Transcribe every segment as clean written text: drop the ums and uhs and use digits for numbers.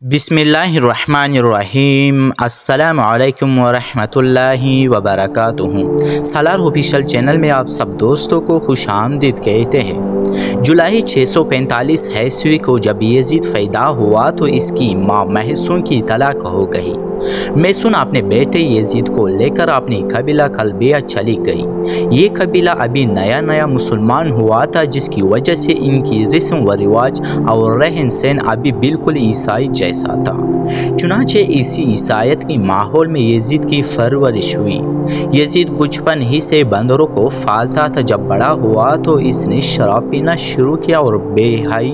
बिस्मिल्लाहिर्रहमानिर्रहीम। अस्सलामु अलैकुम वरहमतुल्लाहि वबरकातुहू। सालार ऑफिशियल चैनल में आप सब दोस्तों को खुश आमदीद कहते हैं। जुलाई 645 ईस्वी को जब यजीद पैदा हुआ तो इसकी माँ महसून की तलाक हो गई। महसून अपने बेटे यजीद को लेकर अपनी कबीला कलबिया चली गई। ये कबीला अभी नया नया मुसलमान हुआ था, जिसकी वजह से इनकी रस्म व रिवाज और रहन सहन अभी बिल्कुल ईसाई जैसा था। चुनांचे इसी ईसाइत की माहौल में यजीद की परवरिश हुई। यजीद बचपन ही से बंदरों को पालता था। जब बड़ा हुआ तो इसने शराब पीना शुरू किया और बेहाई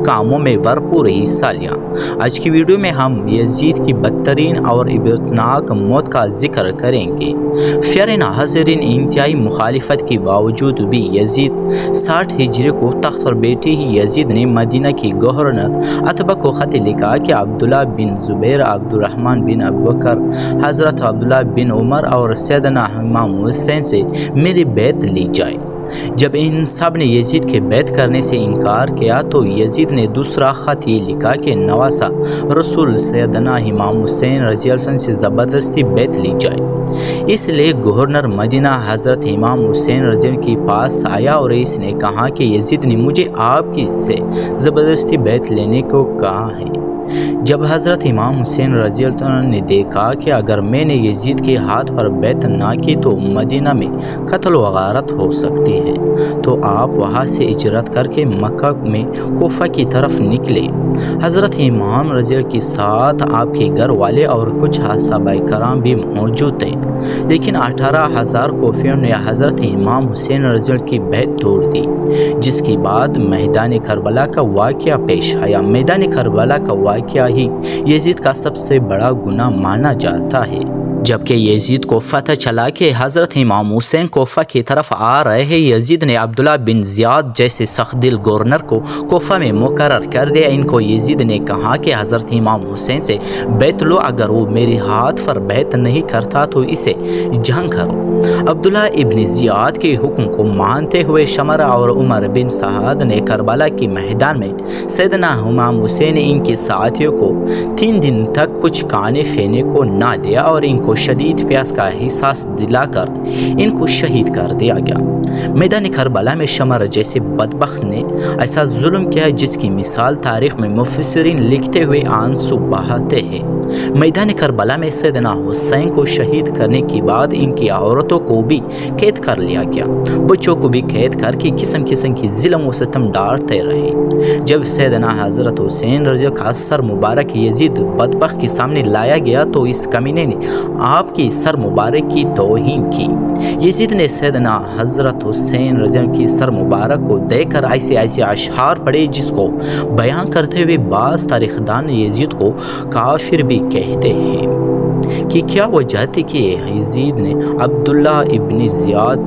कामों में भरपूर हिस्सा लिया। आज की वीडियो में हम यजीद की बदतरीन और इबरतनाक मौत का जिक्र करेंगे। प्यारे नाज़रीन, इंतहाई मुखालिफत के बावजूद भी यजीद 60 हिजरी को तख्त पर बैठे ही यजीद ने मदीना की गवर्नर अतबा को खत लिखा कि अब्दुल्ला बिन जुबैर, अब्दुर्रहमान बिन अबू बकर, हज़रत अब्दुल्ला बिन उमर और सैयदना इमाम हुसैन से मेरी बैत ली जाए। जब इन सब ने यजीद के बैत करने से इनकार किया तो यजीद ने दूसरा ख़त ये लिखा कि नवासा रसूल सैयदना इमाम हुसैन रज़ी अल्लाह अन्हु से ज़बरदस्ती बैत ली जाए। इसलिए गवर्नर मदीना हज़रत इमाम हुसैन रज़ी अल्लाह के पास आया और इसने कहा कि यजीद ने मुझे आपकी से ज़बरदस्ती बैत लेने को कहा है। जब हज़रत इमाम हुसैन रज़ी अल्लाह अन्हु ने देखा कि अगर मैंने यजीद के हाथ पर बैत ना की तो मदीना में कत्ल व गारत हो सकती है, तो आप वहाँ से हिजरत करके मक्का में कोफा की तरफ निकले। हज़रत इमाम रज़ी अल्लाह के साथ आपके घर वाले और कुछ सहाबाए कराम भी मौजूद थे, लेकिन 18,000 कोफियों ने हज़रत इमाम हुसैन रज़ी अल्लाह की बैत तोड़ दी। जिसके बाद मैदान करबला का वाक़या पेश आया। मैदान करबला का वाक़या ही यजीद का सबसे बड़ा गुनाह माना जाता है। जबकि यजीद को पता चला कि हज़रत इमाम हुसैन कोफा की तरफ आ रहे हैं, यजीद ने अब्दुल्ला बिन ज़ियाद जैसे सख्त दिल गवर्नर को कोफा में मुकर्रर कर दिया। इनको यजीद ने कहा कि हज़रत इमाम हुसैन से बैत लो, अगर वो मेरे हाथ पर बैत नहीं करता तो इसे जंग करो। अब्दुल्ला इब्न ज़ियाद के हुक्म को मानते हुए शमरा और उमर बिन साद ने करबला के मैदान में सैयदना इमाम हुसैन इनके साथियों को 3 दिन तक कुछ खाने पीने को ना दिया और इनको शदीद प्यास का एहसास दिलाकर इनको शहीद कर दिया गया। मैदान करबला में शमर जैसे बदबख्त ने ऐसा जुल्म किया जिसकी मिसाल तारीख में मुफस्सिरीन लिखते हुए आंसू बहाते हैं। मैदान करबला में सैयदना हुसैन को शहीद करने के बाद इनकी औरतों को भी कैद कर लिया गया। बच्चों को भी कैद करके किस्म किस्म की ज़ुल्म व सितम डालते रहे। जब सैयदना हज़रत हुसैन रज़ी अल्लाह का सर मुबारक यजीद बदबख्त के सामने लाया गया तो इस कमीने ने आपकी सर मुबारक की तौहीन की। यजीद ने सैयदना हज़रत हुसैन रज़ी अल्लाह की सर मुबारक को देकर ऐसे ऐसे अशआर पढ़े जिसको बयान करते हुए बाज़ तारीख़दान यजीद को काफिर भी कहते हैं। कि क्या वजह थी कि यजीद ने अब्दुल्ला इब्न ज़ियाद,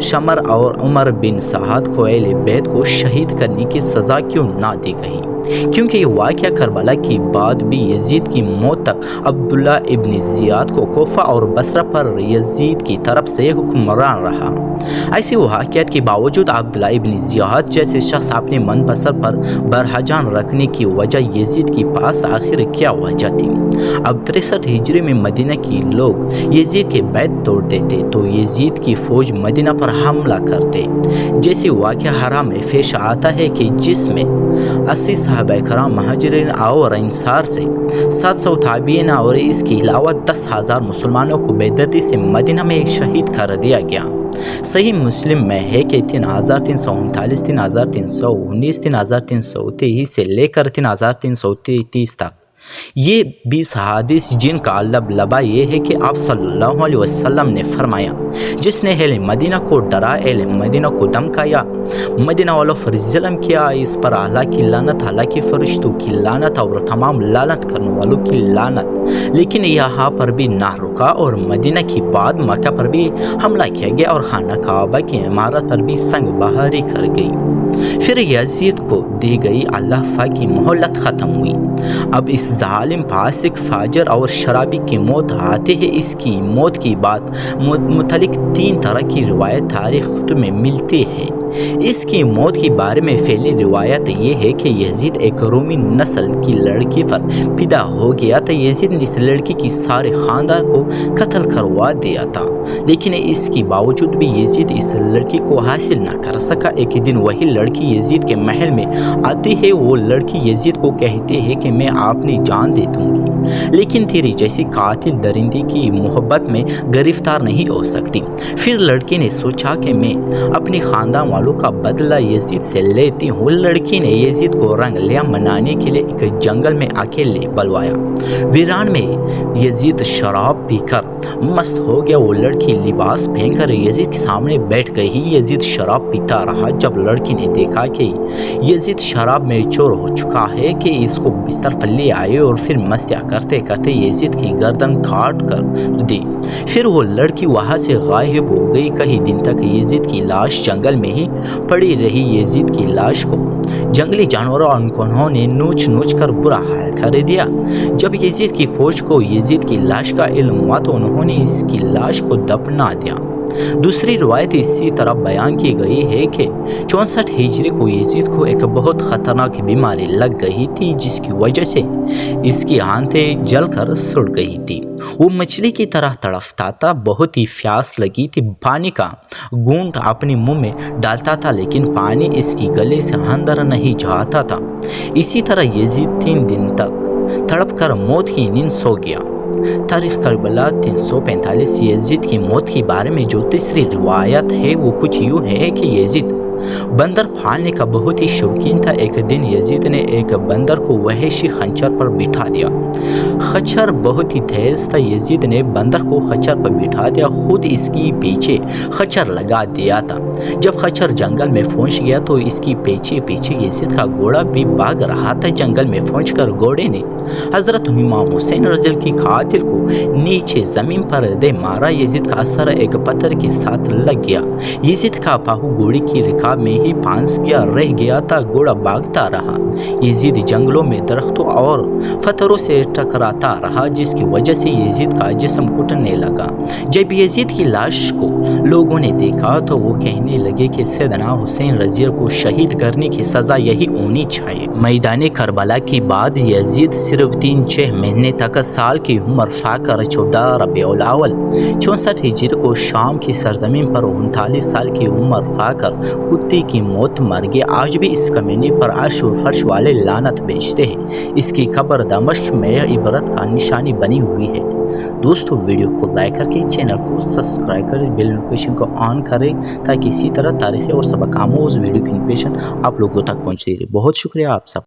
शमर और उमर बिन साद को अहले बैत को शहीद करने की सज़ा क्यों ना दी गई? क्योंकि ये वाक़या करबला के बाद भी यजीद की मौत तक अब्दुल्ला इब्न ज़ियाद को कोफा और बसरा पर यजीद की तरफ से हुक्मरान रहा। ऐसे वाक़यात के बावजूद अब्दुल्ला इब्न ज़ियाद जैसे शख्स अपने मन पसंद पर बरहजान रखने की वजह यजीद के पास आखिर क्या वजह थी? अब 63 हिजरी में मदीना के लोग यजीद के बैत तोड़ देते तो यजीद की फ़ौज मदीना पर हमला करते। जैसे वाक़या हराम में पेश आता है कि जिसमें 80 सहाबाए कराम महाजिरीन और अंसार से 700 ताबीन और इसके अलावा 10,000 मुसलमानों को बेदर्दी से मदीना में शहीद कर दिया गया। सही मुस्लिम में है कि 3,339, 3,319, 3,323 से लेकर 3,333 तक ये 20 हदीस जिनका लबा ये है कि आप सल्लल्लाहु अलैहि वसल्लम ने फरमाया, जिसने अहले मदीना को डरा, अहले मदीना को धमकाया, मदीना वालों पर ज़ुल्म किया, इस पर अल्लाह की लानत, अल्लाह के फरिश्तों की लानत और तमाम लानत करने वालों की लानत। लेकिन यहाँ पर भी ना रुका और मदीना के बाद मक्का पर भी हमला किया गया और खाना काबा की इमारत पर भी संग बहारी कर गई। फिर यजीद को दी गई अल्लाह की मोहलत ख़त्म हुई। اب اس ظالم فاسق فاجر اور شرابی کی موت آتے ہی اس کی موت کی بات متعلق 3 طرح کی روایت تاریخ میں ملتی ہے۔ اس کی موت کے بارے میں پہلی روایت یہ ہے کہ یزید ایک رومی نسل کی لڑکی پر پیدا ہو گیا تھا۔ یزید نے اس لڑکی کی سارے خاندان کو قتل کروا دیا تھا، لیکن اس کے باوجود بھی یزید اس لڑکی کو حاصل نہ کر سکا۔ ایک دن وہی لڑکی یزید کے محل میں آتی ہے۔ وہ لڑکی یزید کو کہتی ہے کہ میں اپنی جان دے دوں گی، لیکن تیری جیسی قاتل درندے کی محبت میں گرفتار نہیں ہو سکتی۔ پھر لڑکی نے سوچا کہ میں اپنی خاندان والوں کا بدلہ یزید سے لیتی ہوں۔ لڑکی نے یزید کو رنگ لیا، منانے کے لیے ایک جنگل میں اکیلے بلوایا۔ ویران میں یزید شراب پی کر مست ہو گیا۔ وہ لڑکی لباس پہن کر یزید کے سامنے بیٹھ گئی۔ یزید شراب پیتا رہا۔ جب لڑکی نے دیکھا کہ یزید شراب میں چور ہو چکا ہے کہ اس کو بستر پر لے آئے اور پھر مستیاں کرتے کرتے یزید کی گردن کاٹ کر دی۔ پھر وہ لڑکی وہاں سے غائب ہو گئی۔ کئی دن تک یزید کی لاش جنگل میں ہی پڑی رہی۔ یزید کی لاش کو جنگلی جانوروں انہوں نے نوچ نوچ کر برا حال کر دیا۔ جب یزید کی فوج کو یزید کی لاش کا علم ہوا تو انہوں نے اس کی لاش کو دفنا دیا۔ دوسری روایت اسی طرح بیان کی گئی ہے کہ 64 ہجری کو یزید کو ایک بہت خطرناک بیماری لگ گئی تھی، جس کی وجہ سے اس کی آنتیں جل کر سڑ گئی تھی۔ وہ مچھلی کی طرح تڑپتا تھا، بہت ہی پیاس لگی تھی۔ پانی کا گھونٹ اپنے منہ میں ڈالتا تھا، لیکن پانی اس کی گلے سے اندر نہیں جاتا تھا۔ اسی طرح یزید 3 دن تک تڑپ کر موت کی نیند سو گیا۔ تاریخ کربلا 345 یزید کی موت کے بارے میں جو تیسری روایت ہے وہ کچھ یوں ہے کہ یزید بندر پالنے کا بہت ہی شوقین تھا۔ ایک دن یزید نے ایک بندر کو وحشی خنجر پر بٹھا دیا۔ خچر بہت ہی تیز تھا۔ یزید نے بندر کو خچر پر بٹھا دیا، خود اس کی پیچھے خچر لگا دیا تھا۔ جب خچر جنگل میں پہنچ گیا تو اس کی پیچھے پیچھے یزید کا گھوڑا بھی بھاگ رہا تھا۔ جنگل میں پہنچ کر گھوڑے نے حضرت امام حسین رضی اللہ کی قاتل کو نیچے زمین پر دے مارا۔ یزید کا سر ایک پتھر کے ساتھ لگ گیا۔ یزید کا پاؤں گھوڑے کی رکاب میں ہی پھنس گیا رہ گیا تھا۔ گھوڑا بھاگتا رہا۔ یزید جنگلوں میں درختوں اور پتھروں سے ٹکراتا رہا، جس کی وجہ سے یزید کا جسم گھٹنے لگا۔ جب یزید کی لاش کو لوگوں نے دیکھا تو وہ کہنے لگے کہ سیدنا حسین رضی اللہ کو شہید کرنے کی سزا یہی ہونی چاہیے۔ میدان کربلا کے بعد یزید صرف 3-6 مہینے تک سال کی عمر پا کر 14 ربیع الاول 64 ہجری کو شام کی سرزمین پر 39 سال کی عمر پا کر کتے کی موت مر گیا۔ آج بھی اس کمینے پر عرش و فرش والے لعنت بھیجتے ہیں۔ اس کی قبر دمشق میں عبرت کا نشانی بنی ہوئی ہے۔ دوستو، ویڈیو کو لائک کر کے چینل کو سبسکرائب کریں، بیل نوٹیفیکیشن کو آن کریں تاکہ اسی طرح تاریخی اور سبق آموز ویڈیو کی نوٹیفیکیشن آپ لوگوں تک پہنچتی رہے۔ بہت شکریہ آپ سب۔